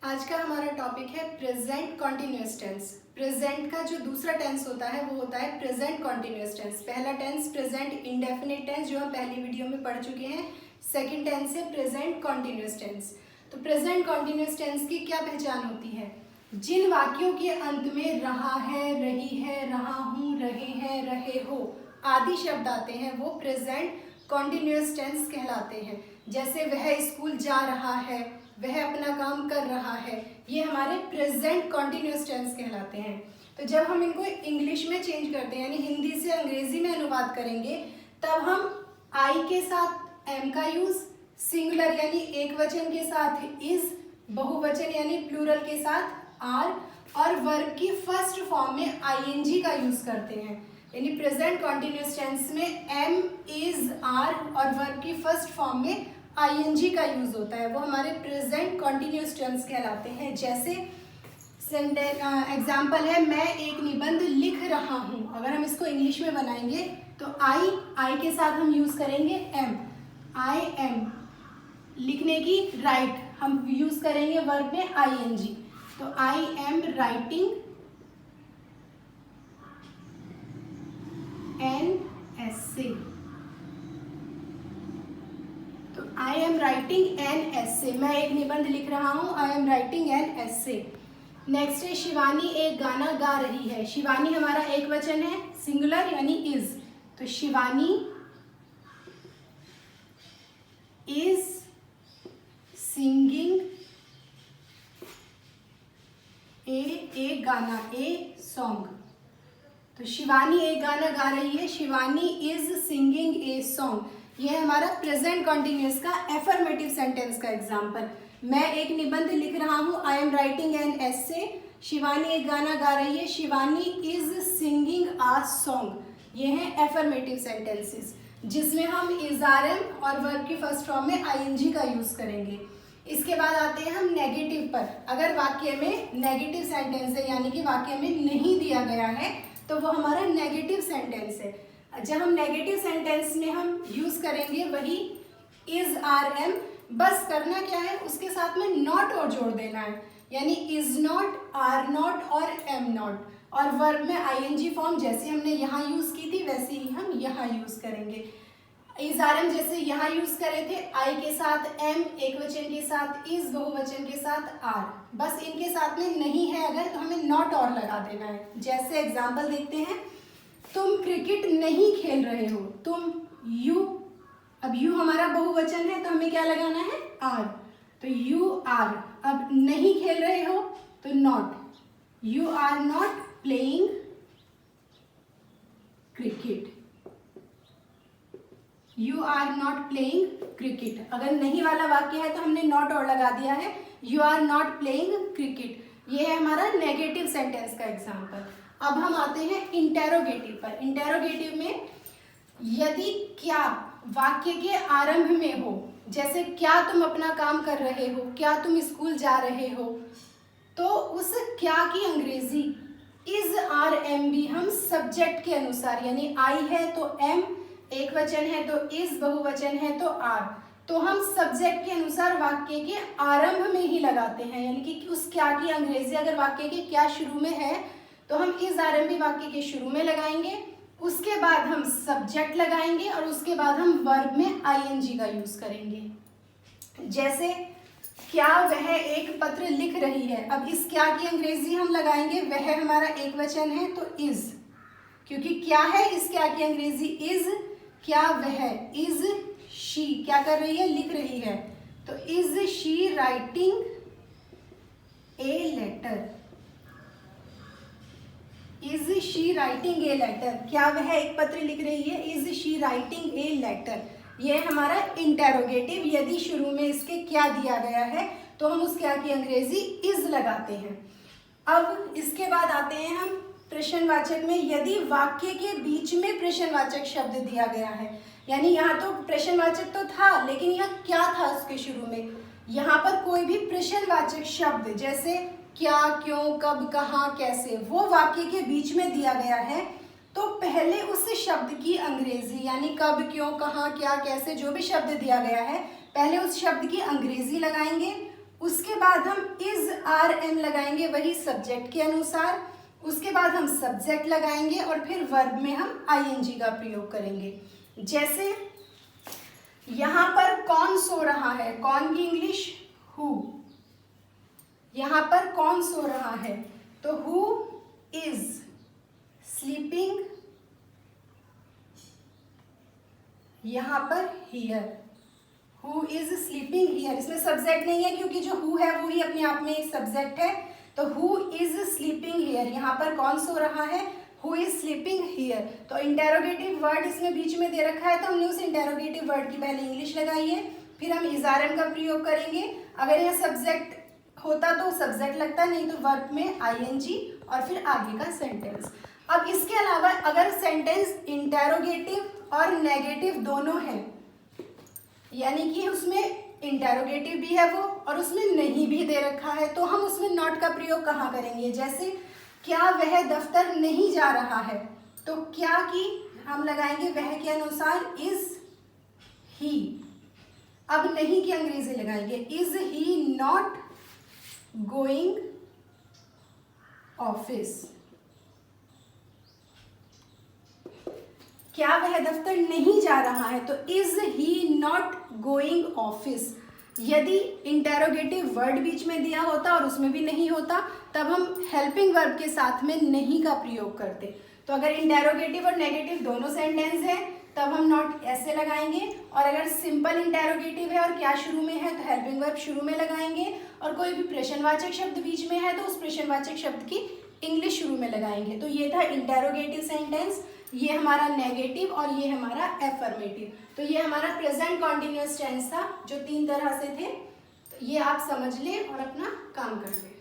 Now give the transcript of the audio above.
आज का हमारा टॉपिक है प्रेजेंट कॉन्टिन्यूअस टेंस। प्रेजेंट का जो दूसरा टेंस होता है वो होता है प्रेजेंट कॉन्टिन्यूअस टेंस। पहला टेंस प्रेजेंट इंडेफिनिट टेंस जो हम पहली वीडियो में पढ़ चुके हैं। सेकंड टेंस है प्रेजेंट कॉन्टिन्यूअस टेंस। तो प्रेजेंट कॉन्टिन्यूअस टेंस की क्या पहचान होती है? जिन वाक्यों के अंत में रहा है, रही है, रहा हूँ, रहे हैं, रहे हो आदि शब्द आते हैं वो प्रेजेंट कॉन्टिन्यूअस टेंस कहलाते हैं। जैसे वह स्कूल जा रहा है, वह अपना काम कर रहा है, ये हमारे प्रेजेंट कॉन्टिन्यूअस टेंस कहलाते हैं। तो जब हम इनको इंग्लिश में चेंज करते हैं यानी हिंदी से अंग्रेजी में अनुवाद करेंगे तब हम आई के साथ एम का यूज, सिंगुलर यानी एक वचन के साथ इज, बहुवचन यानी प्लूरल के साथ आर और वर्ब की फर्स्ट फॉर्म में आईएनजी का यूज करते हैं। यानी प्रेजेंट कॉन्टिन्यूअस टेंस में एम, इज, आर और वर्ब की फर्स्ट फॉर्म में आईएनजी का यूज होता है, वो हमारे प्रेजेंट कॉन्टिन्यूअस टेंस कहलाते हैं। जैसे एग्जाम्पल है मैं एक निबंध लिख रहा हूँ। अगर हम इसको इंग्लिश में बनाएंगे तो आई के साथ हम यूज करेंगे एम, आई एम। लिखने की राइट हम यूज करेंगे वर्ब में आईएनजी। तो I am writing an essay. तो I am writing an essay, मैं एक निबंध लिख रहा हूँ, I am writing an essay. Next है शिवानी एक गाना गा रही है। शिवानी हमारा एक वचन है, सिंगुलर यानी इज। तो शिवानी इज सिंगिंग ए गाना, ए सॉन्ग। तो शिवानी एक गाना गा रही है, Shivani is singing a song. यह हमारा प्रेजेंट कॉन्टिन्यूअस का एफर्मेटिव सेंटेंस का एग्जाम्पल। मैं एक निबंध लिख रहा हूँ, आई एम राइटिंग एन एसे। शिवानी एक गाना गा रही है, Shivani is singing uh song. ये हैं एफर्मेटिव सेंटेंसेस जिसमें हम इज, आर, एम और वर्ब की फर्स्ट फॉर्म में आईएनजी का यूज करेंगे। इसके बाद आते हैं हम नेगेटिव पर। अगर वाक्य में नेगेटिव सेंटेंस है यानी कि वाक्य में नहीं दिया गया है तो वो हमारा नेगेटिव सेंटेंस है। जब हम नेगेटिव सेंटेंस में हम यूज करेंगे वही इज, आर, एम। बस करना क्या है, उसके साथ में नॉट और जोड़ देना है, यानी इज नॉट, आर नॉट और एम नॉट। और वर्ब में आईएनजी फॉर्म जैसे हमने यहाँ यूज की थी वैसे ही हम यहाँ यूज करेंगे। इज, आर, एम जैसे यहाँ यूज करे थे, आई के साथ एम, एक वचन के साथ इज, बहुवचन के साथ आर। बस इनके साथ में नहीं है अगर तो हमें नॉट और लगा देना है। जैसे एग्जाम्पल देखते हैं, तुम क्रिकेट नहीं खेल रहे हो, तुम, यू। अब यू हमारा बहुवचन है तो हमें क्या लगाना है, आर। तो यू आर। अब नहीं खेल रहे हो तो not, you are not playing cricket, you are not playing cricket. अगर नहीं वाला वाक्य है तो हमने नॉट और लगा दिया है, you are not playing cricket. ये है हमारा नेगेटिव सेंटेंस का एग्जाम्पल। अब हम आते हैं इंटेरोगेटिव पर। इंटेरोगेटिव में यदि क्या वाक्य के आरंभ में हो, जैसे क्या तुम अपना काम कर रहे हो, क्या तुम स्कूल जा रहे हो, तो उस क्या की अंग्रेजी इज, आर, एम भी हम सब्जेक्ट के अनुसार, यानी आई है तो एम, एक वचन है तो इज, बहुवचन है तो आर, तो हम सब्जेक्ट के अनुसार वाक्य के आरंभ में ही लगाते हैं। यानी कि उस क्या की अंग्रेजी अगर वाक्य के क्या शुरू में है तो हम इज, आर, एम भी वाक्य के शुरू में लगाएंगे, उसके बाद हम सब्जेक्ट लगाएंगे और उसके बाद हम वर्ब में आईएनजी का यूज करेंगे। जैसे क्या वह एक पत्र लिख रही है। अब इस क्या की अंग्रेजी हम लगाएंगे, वह हमारा एक वचन है तो इज, क्योंकि क्या है इस क्या की अंग्रेजी इज। क्या वह इज शी क्या कर रही है, लिख रही है, तो is she writing a letter, is she writing a letter. क्या वह एक पत्र लिख रही है, is she writing a letter. ये हमारा इंटेरोगेटिव। यदि शुरू में इसके क्या दिया गया है तो हम उस क्या की अंग्रेजी इज लगाते हैं। अब इसके बाद आते हैं हम प्रश्नवाचक में। यदि वाक्य के बीच में प्रश्नवाचक शब्द दिया गया है, यानी यहाँ तो प्रश्नवाचक तो था लेकिन यहाँ क्या था उसके शुरू में, यहाँ पर कोई भी प्रश्नवाचक शब्द जैसे क्या, क्यों, कब, कहाँ, कैसे, वो वाक्य के बीच में दिया गया है तो पहले उस शब्द की अंग्रेजी, यानी कब, क्यों, कहाँ, क्या, कैसे, जो भी शब्द दिया गया है पहले उस शब्द की अंग्रेजी लगाएंगे, उसके बाद हम इज आर एम लगाएंगे वही सब्जेक्ट के अनुसार, उसके बाद हम सब्जेक्ट लगाएंगे और फिर वर्ब में हम आईएनजी का प्रयोग करेंगे। जैसे यहाँ पर कौन सो रहा है, कौन की इंग्लिश हु, यहाँ पर कौन सो रहा है तो हु इज स्लीपिंग, यहाँ पर here, who is sleeping here, इसमें सब्जेक्ट नहीं है क्योंकि जो हु है वो ही अपने आप में एक सब्जेक्ट है। तो हु इज स्लीपिंग हियर, यहाँ पर कौन सो रहा है, हु इज स्लीपिंग हियर। तो इंटेरोगेटिव वर्ड इसमें बीच में दे रखा है तो हमने उस इंटेरोगेटिव वर्ड की पहले इंग्लिश लगाई है, फिर हम इज आर एम का प्रयोग करेंगे। अगर यह सब्जेक्ट होता तो सब्जेक्ट लगता, नहीं तो वर्ब में आईएनजी और फिर आगे का सेंटेंस। अब इसके अलावा अगर सेंटेंस इंटेरोगेटिव और नेगेटिव दोनों हैं, यानी कि उसमें इंटेरोगेटिव भी है वो और उसमें नहीं भी दे रखा है, तो हम उसमें नॉट का प्रयोग कहाँ करेंगे। जैसे क्या वह दफ्तर नहीं जा रहा है, तो क्या की हम लगाएंगे वह के अनुसार इज ही। अब नहीं की अंग्रेजी लगाएंगे is he not going office, क्या वह दफ्तर नहीं जा रहा है तो is he not going office. यदि इंटेरोगेटिव वर्ड बीच में दिया होता और उसमें भी नहीं होता तब हम हेल्पिंग वर्ब के साथ में नहीं का प्रयोग करते। तो अगर इंटेरोगेटिव और नेगेटिव दोनों सेंटेंस है तब हम नॉट ऐसे लगाएंगे, और अगर सिंपल इंटेरोगेटिव है और क्या शुरू में है तो हेल्पिंग वर्ब शुरू में लगाएंगे, और कोई भी प्रश्नवाचक शब्द बीच में है तो उस प्रश्नवाचक शब्द की इंग्लिश शुरू में लगाएंगे। तो ये था इंटेरोगेटिव सेंटेंस, ये हमारा नेगेटिव और ये हमारा एफर्मेटिव। तो ये हमारा प्रेजेंट कॉन्टिन्यूअस टेंस था जो 3 तरह से थे। तो ये आप समझ लें और अपना काम कर लें।